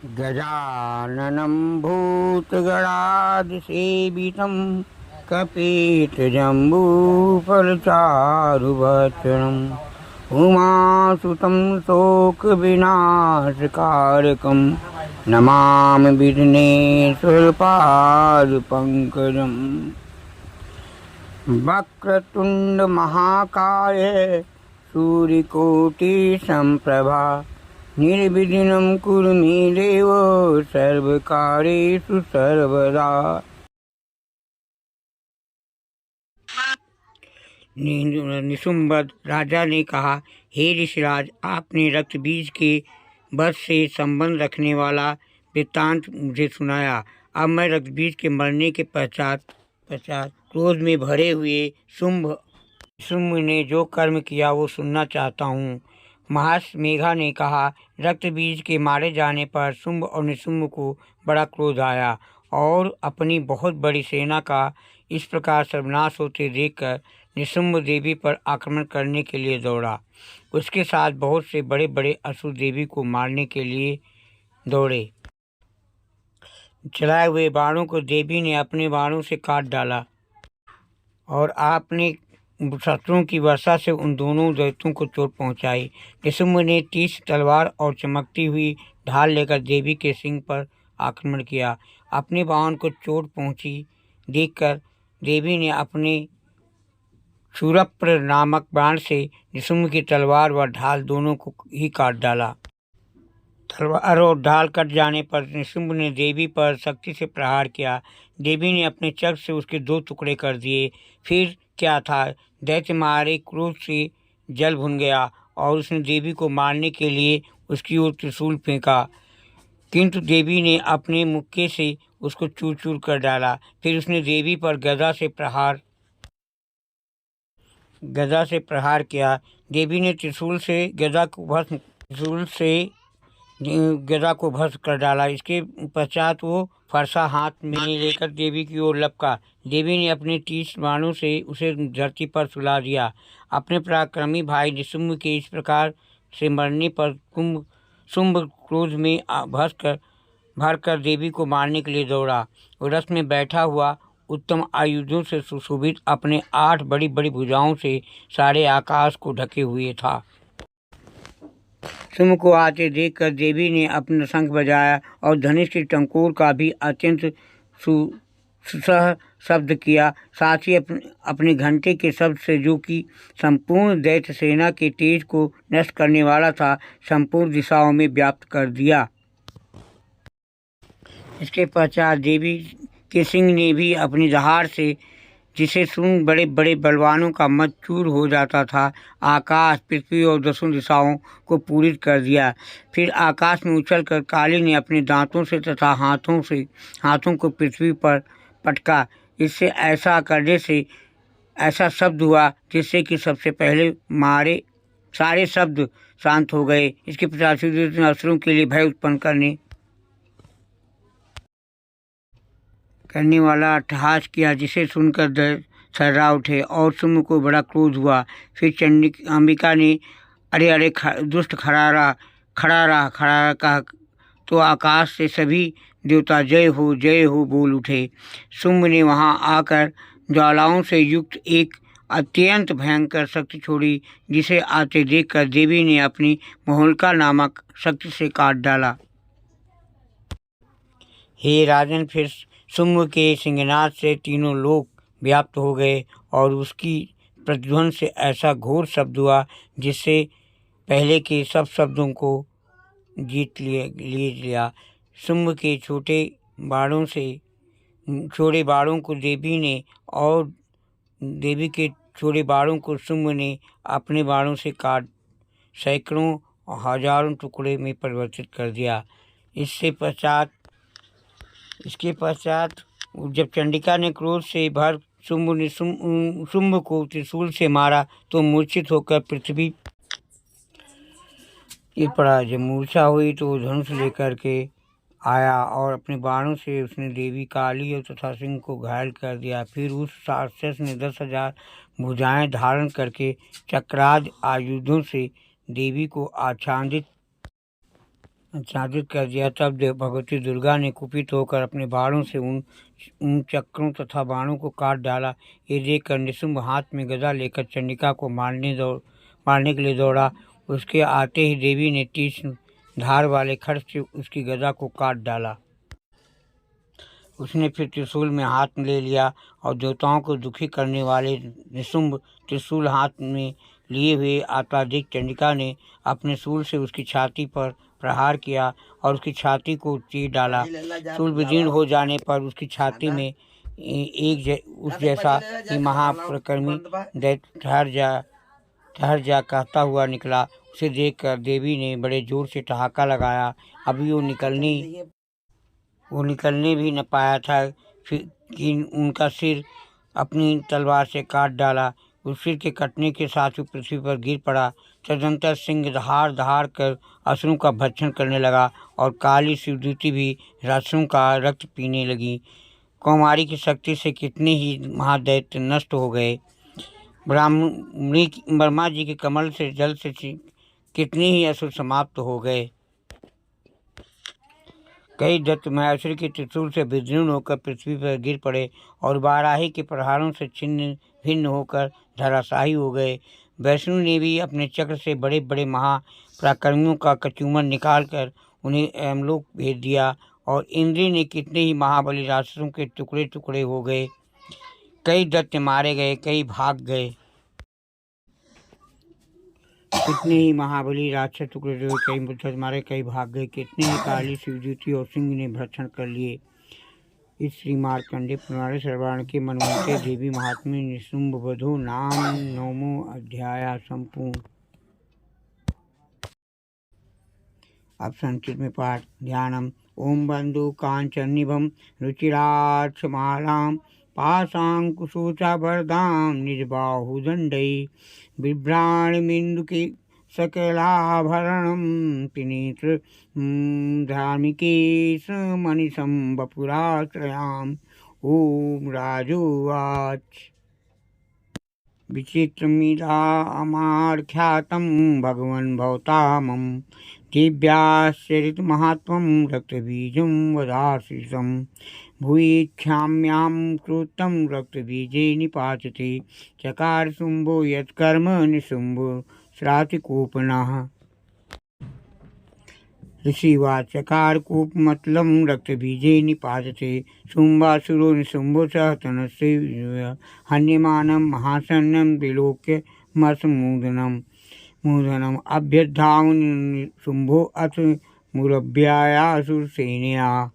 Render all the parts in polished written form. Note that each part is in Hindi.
गजाननं भूतगणादिसेवितं कपित्थजम्बूफलचारुभक्षणम् उमासुतं शोकविनाशकारकं नमामि विघ्नेश्वरपादपङ्कजम्। वक्रतुण्डमहाकाय सूर्यकोटिसम्प्रभा निर्विघ्नं कुरु मे देव सर्वकार्येषु सर्वदा। निशुम्भद राजा ने कहा, हे ऋषिराज, आपने रक्त बीज के वध से संबंध रखने वाला वृत्तांत मुझे सुनाया। अब मैं रक्त बीज के मरने के पश्चात क्रोध में भरे हुए शुंभ ने जो कर्म किया वो सुनना चाहता हूँ। महर्षि मेघा ने कहा, रक्त बीज के मारे जाने पर शुंभ और निशुंभ को बड़ा क्रोध आया और अपनी बहुत बड़ी सेना का इस प्रकार सर्वनाश होते देखकर निशुंभ देवी पर आक्रमण करने के लिए दौड़ा। उसके साथ बहुत से बड़े बड़े असुर देवी को मारने के लिए दौड़े। चलाए हुए बाणों को देवी ने अपने बाणों से काट डाला और आपने शस्त्रों की वर्षा से उन दोनों दैत्यों को चोट पहुंचाई। निशुंभ ने तीक्ष्ण तलवार और चमकती हुई ढाल लेकर देवी के सिंह पर आक्रमण किया। अपने वाहन को चोट पहुंची देखकर देवी ने अपने शूरप्र नामक बाण से निशुंभ की तलवार व ढाल दोनों को ही काट डाला। तलवार और ढाल कट जाने पर निशुंभ ने देवी पर शक्ति से प्रहार किया। देवी ने अपने चक्र से उसके दो टुकड़े कर दिए। फिर क्या था, दैत्य मारे क्रोध से जल भुन गया और उसने देवी को मारने के लिए उसकी ओर त्रिशूल फेंका, किंतु देवी ने अपने मुक्के से उसको चूर चूर कर डाला। फिर उसने देवी पर गदा से प्रहार किया। देवी ने त्रिशूल से गदा को भस्म कर डाला। इसके पश्चात वो फरसा हाथ में लेकर देवी की ओर लपका। देवी ने अपने 30 बाणों से उसे धरती पर सुला दिया। अपने पराक्रमी भाई निशुंभ के इस प्रकार से मरने पर शुंभ क्रोध में भरकर देवी को मारने के लिए दौड़ा। रथ में बैठा हुआ उत्तम आयुधों से सुशोभित अपने 8 बड़ी बड़ी भुजाओं से सारे आकाश को ढके हुए था। शुंभ को आते देखकर देवी ने अपना शंख बजाया और धनुष की टंकोर का भी अत्यंत सुसह शब्द किया। साथ ही अपने घंटे के शब्द से, जो कि संपूर्ण दैत्य सेना के तेज को नष्ट करने वाला था, संपूर्ण दिशाओं में व्याप्त कर दिया। इसके पश्चात देवी के सिंह ने भी अपनी दहाड़ से, जिसे सुन बड़े बड़े बलवानों का मत चूर हो जाता था, आकाश, पृथ्वी और 10 दिशाओं को पूरित कर दिया। फिर आकाश में उछलकर काली ने अपने दांतों से तथा हाथों को पृथ्वी पर पटका। इससे ऐसा करने से ऐसा शब्द हुआ जिससे कि सबसे पहले मारे सारे शब्द शांत हो गए। इसके पश्चात असुरों के लिए भय उत्पन्न करने वाला अट्टहास किया, जिसे सुनकर थर्रा उठे और शुंभ को बड़ा क्रोध हुआ। फिर अंबिका ने अरे दुष्ट खड़ा रहा कहा तो आकाश से सभी देवता जय हो बोल उठे। शुंभ ने वहां आकर ज्वालाओं से युक्त एक अत्यंत भयंकर शक्ति छोड़ी, जिसे आते देखकर देवी ने अपनी मोहल्का नामक शक्ति से काट डाला। हे राजन, फिर शुंभ के सिंहनाद से तीनों लोक व्याप्त हो गए और उसकी प्रतिध्वनि से ऐसा घोर शब्द हुआ जिससे पहले के सब शब्दों को जीत लिया। शुंभ के छोटे बाणों को देवी ने और देवी के छोटे बाणों को शुंभ ने अपने बाणों से काट सैकड़ों और हजारों टुकड़े में परिवर्तित कर दिया। इसके पश्चात जब चंडिका ने क्रोध से भर शुंभ को त्रिशूल से मारा तो मूर्छित होकर पृथ्वी पर पड़ा। जब मूर्छा हुई तो धनुष लेकर के आया और अपने बाणों से उसने देवी काली और तथा सिंह को घायल कर दिया। फिर उस राक्षस ने 10,000 भुजाएं धारण करके चक्राद आयुधों से देवी को आच्छादित आच्छादित कर दिया। तब भगवती दुर्गा ने कुपित होकर अपने बाणों से उन चक्रों तथा बाणों को काट डाला। ये देखकर निशुंभ हाथ में गदा लेकर चंडिका को मारने के लिए दौड़ा। उसके आते ही देवी ने तीक्ष्ण धार वाले खड्ग से उसकी गदा को काट डाला। उसने फिर त्रिशूल में हाथ ले लिया और देवताओं को दुखी करने वाले निशुंभ त्रिशूल हाथ में लिए हुए आत्माधिक चंडिका ने अपने शूल से उसकी छाती पर प्रहार किया और उसकी छाती को चीर डाला। शूल विदीर्ण हो जाने पर उसकी छाती में उस जैसा ही महाप्रकर्मी दैत्य ठहर जा कहता हुआ निकला। उसे देखकर देवी ने बड़े जोर से ठहाका लगाया। अभी वो निकलने भी न पाया था कि उनका सिर अपनी तलवार से काट डाला। उस सिर के कटने के साथ ही पृथ्वी पर गिर पड़ा। तदंतर सिंह दहाड़ दहाड़ कर असुरों का भक्षण करने लगा और काली शिवदूती भी राक्षसों का रक्त पीने लगी। कौमारी की शक्ति से कितने ही महादैत्य नष्ट हो गए। ब्रह्मा जी के कमल से जल से कितने ही असुर समाप्त हो गए। कई दैत्य महेश्वरी के त्रिशूल से विदीर्ण होकर पृथ्वी पर गिर पड़े और वाराही के प्रहारों से छिन्न भिन्न होकर धराशायी हो गए। वैष्णु ने भी अपने चक्र से बड़े बड़े महापराक्रमियों का कचूमर निकालकर उन्हें यमलोक भेज दिया और इंद्र ने कितने ही महाबली राक्षसों के टुकड़े टुकड़े हो गए। कई दैत्य मारे गए, कई भाग गए। कितने ही महाबली राक्षस टुकड़े हुए, कई बुद्ध मारे, कई भाग गए। कितने ही काली शिवदूती और सिंह ने भक्षण कर लिए। इस श्री मार्कंडेय पुराण सर्वाण के मनवंते देवी महात्म्य निशुंभ वधो नाम 9वां अध्याय संपूर्ण। अब संस्कृत में पाठ। ध्यानम। ओम बंधु कांचनिभम रुचिराक्षमालां पाशांकुशोचाभरदां निजबाहुदंडै बिभ्राणमिन्दुके सकलाभरणं त्रिनेत्र धार्मिके मनिषं वपुराश्रयाम्। ओम राजोवाच। विचित्रमिदामाख्यातं भगवन् भवतामं दिव्याश्चरितमाहात्म्यं रक्तबीजं वदाश्रितं। भूयिच्छाम्यां कृतं रक्तबीजे निपात्यते। चकार शुम्भो यत्कर्म निशुम्भो श्रातिकोपनः। ऋषिवाच। चकार कूपमतलं रक्तबीजे निपात्यते। शुम्भासुरो निशुम्भो सह तनस्य हन्यमानं महासन्नं विलोक्य मूर्धनम् अभ्यधावन् शुम्भो अथ मुरव्यायासुरसेनया।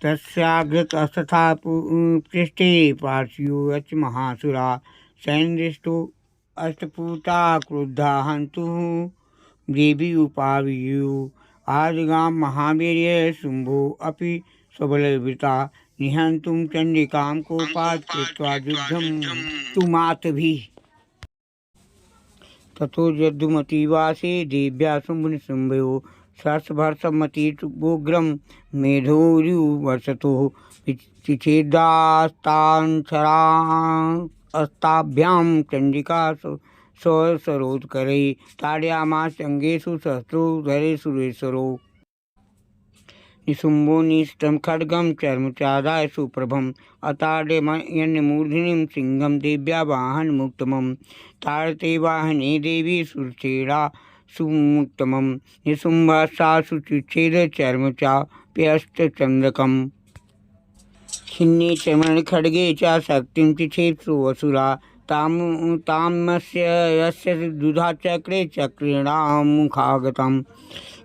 तस्याग्रतस्तथा पृष्ठे पार्श्वयो यच्च महासुरा सैन्यदृष्टो अष्टपूता क्रुद्धा हन्तुः देवी उपावियुः। आजगाम महावीर्य शुम्भो अपि स्वबलवृता निहन्तुं चण्डिकां कोपात् कृत्वा युद्धं तुमातभिः। ततो यदुमतीवासे देव्या शुम्भनिशुम्भयोः सहस्रवर्षमतीतुग्रं मेधोरुवर्षतोः। चिच्छेदास्ताक्षरास्ताभ्यां चण्डिका स्वसरोत्करैः ताडयामास अंगेषु सहस्रो धरेषुरेश्वरो। निशुम्भो निष्टं खड्गं चर्मचादाय सुप्रभम् अताडयन्मूर्ध्निं सिंहं देव्या वाहनमुत्तमम्। ताडते वाहने देवी सुरचेरा सुमुत्तमम्। निशुम्भस्तासु चिच्छेद चर्मचाप्यस्तचन्द्रकम्। खिन्ने चर्मणखड्गे च शक्तिं चिच्छेत्सु असुरा तामस्य यस्य दुधाचक्रे चक्रेणां मुखागतम्।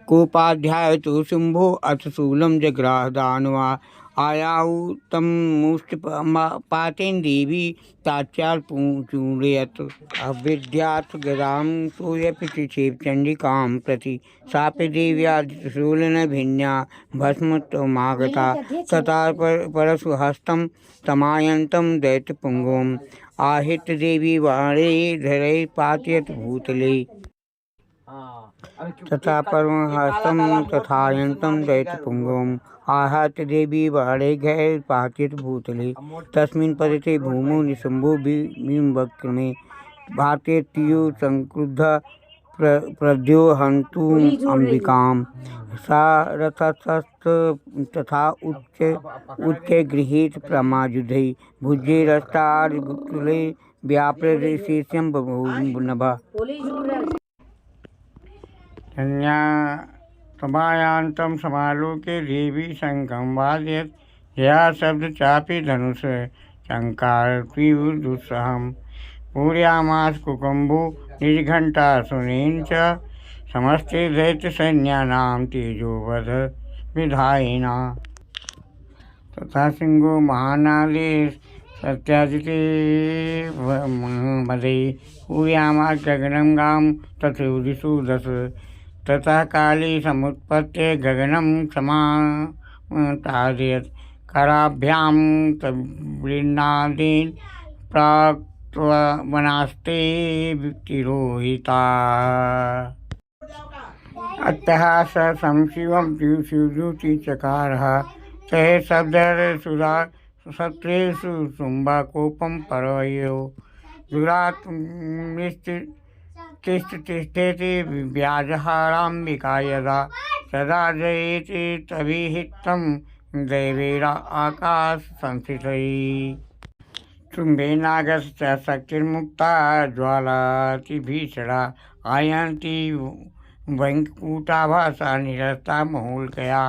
कोपाध्यायतो शुम्भो अथ शूलं जग्राह दानवा आयाहु तं मुष्टिपातेन देवी ताच्चाल्पूर्णयत्। अविद्यात् गदां सोऽपि चिक्षेप चण्डिकां प्रति सापि देव्या शूलेन भिन्ना भस्मत्वमागता। तथा परशु हस्तं तमायन्तं दैत्यपुङ्गवम् आहृत्य देवी बाणे धरैः पातयत् भूतले। तथा परमहस्तं तथायन्तं दैत्यपुङ्गवम् आहत्य देवी बाणैः पातयत् भूतले। तस्मिन् पतिते भूमौ निशुम्भो बिम्बक्रमे पातयत्युः संक्रुद्धः प्रद्योहन्तु अम्बिकां सा रथस्थस्थ तथा उच्च गृहीत प्रमाजुधे भुजे रस्तार्गुले व्याप्रदेशीर्षं नभः सभायान्तं समालोके देवी शङ्खं वादयत् या शब्द चापि धनुष शङ्कारतीव्रदुस्सहं पूरयामास कुकुम्भो निजघण्टा सुनेन च समस्ते दैत्यसैन्यानां तेजोवध विधायिना तथा सिंहो महानादे सत्याजिते मदे पूरयामास गगनं गां तथोदिषु दश ततः काली समुत्पत्ते गगनं समातादयत् कराभ्यां तवृन्नादेन प्राक्त्वनास्ते तिरोहिता अतः स संशिवं शिवदूति चकारः सह शब्दसुरा सत्रेषु शुम्भकोपं परयो दुरात् तिष्ठेति व्याजहाराम्बिका यदा सदा जयेति तभिहितं दैवेरा आकाश संस्थितैः शुम्भेनागस्य शक्तिर्मुक्ता ज्वालातिभीषणा आयन्ति वैकुण्ठाभासा निरस्ता महोल्कया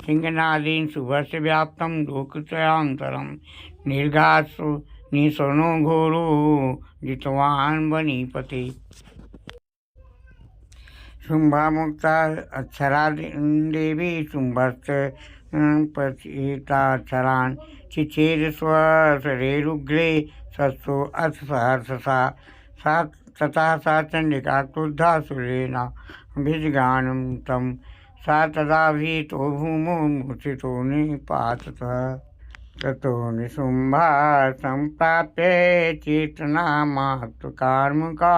सिंहनादीन शुभस्य व्याप्तं लोकत्रयान्तरं निर्घासु निशनो घोरो जितवान् वनीपते शुम्भामुक्ता अक्षरा देवी शुम्भस्य पतिताक्षरान् चिचेर स्वशरेरुग्रे सत्सो अथ सहर्षसा सा तथा सा चण्डिका क्रुद्धा सुरेण भिजगानं तं सा तदा भीतो भूमौ मूर्छितो निपाततः ततो निशुम्भा सम्प्राप्य चेतनामात्मकार्मुका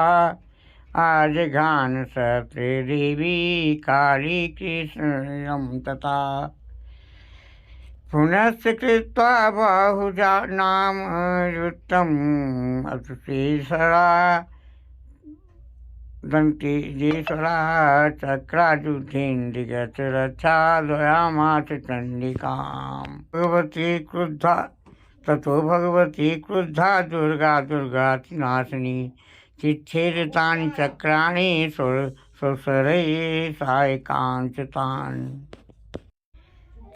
आजघान सत्रे देवी काली कृष्णं तथा पुनश्च कृत्वा बाहुजानामयुक्तम् अतुशेषरा दन्ति जेषरा चक्राजुधेन्द्रिगत रक्षालयामास चण्डिकाम् ततो भगवती क्रुद्धा दुर्गा दुर्गातिनाशिनी चिच्छेदतानि चक्राणि स्वशरैः सायकाञ्चतान्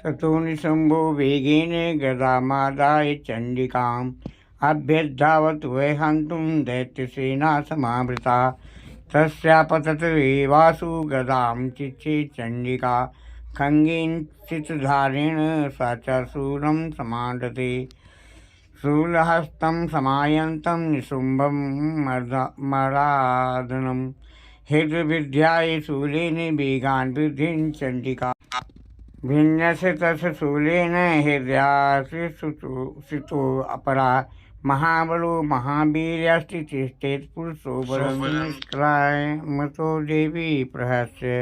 ततो निशम्भो वेगेन गदामादाय चण्डिकाम् अभ्यधावत् वै हन्तुं दैत्यसेना समावृता तस्यापतत एवासु गदां चिच्छे चण्डिका खङ्गेन चित्तधारेण सा च शूलं समादते शूलहस्तं समायन्तं निशुम्भं मराधनं हृद्विद्याय शूलेन वेगान् वृद्धिं चण्डिका भिन्यस्य तस्य शूलेन हृदयाश्रितो अपरा महाबलो महावीर्यस्ति तिष्ठेत् पुरुषो बलनिष्क्रामतो देवी प्रहस्य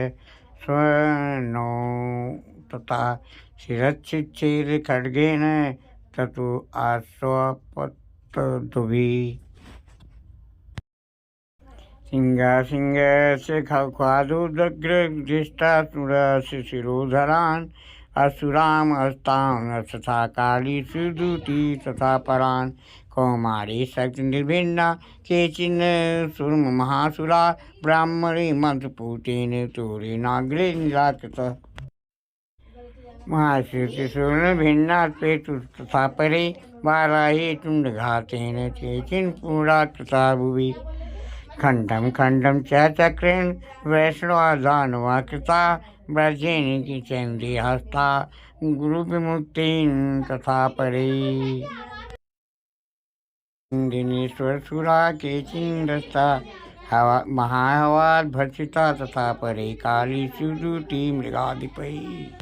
स्वनो तथा शिरच्छिच्छेद खड्गेन ततो आश्वपत्तुभिः सिंहस्य ख्वादोदग्रदृष्टासुरस्य शिरोधरान् असुराम् अस्तान् तथा काली सुदूती तथा परान् कौमारी शक्ति निर्भिन्ना केचिन् सुरमहासुरा ब्राह्मणे मन्त्रपूतेन तूरेणाग्रे निराकृतः महाश्रुतिसूर्णभिन्नात् पेतु तथा परे वाराहे तुण्डघातेन केचिन् पुराकृता भुवि खण्डं खण्डं च चक्रेण वैष्णवा दानवा कृता व्रजेन चन्द्रे हस्ता गुरुविमुक्तेन तथा परे दिनेश्वरसुरा केचिन् दस्ता महाहवाद् भर्षिता तथा परे काली सुदूती मृगाधिपैः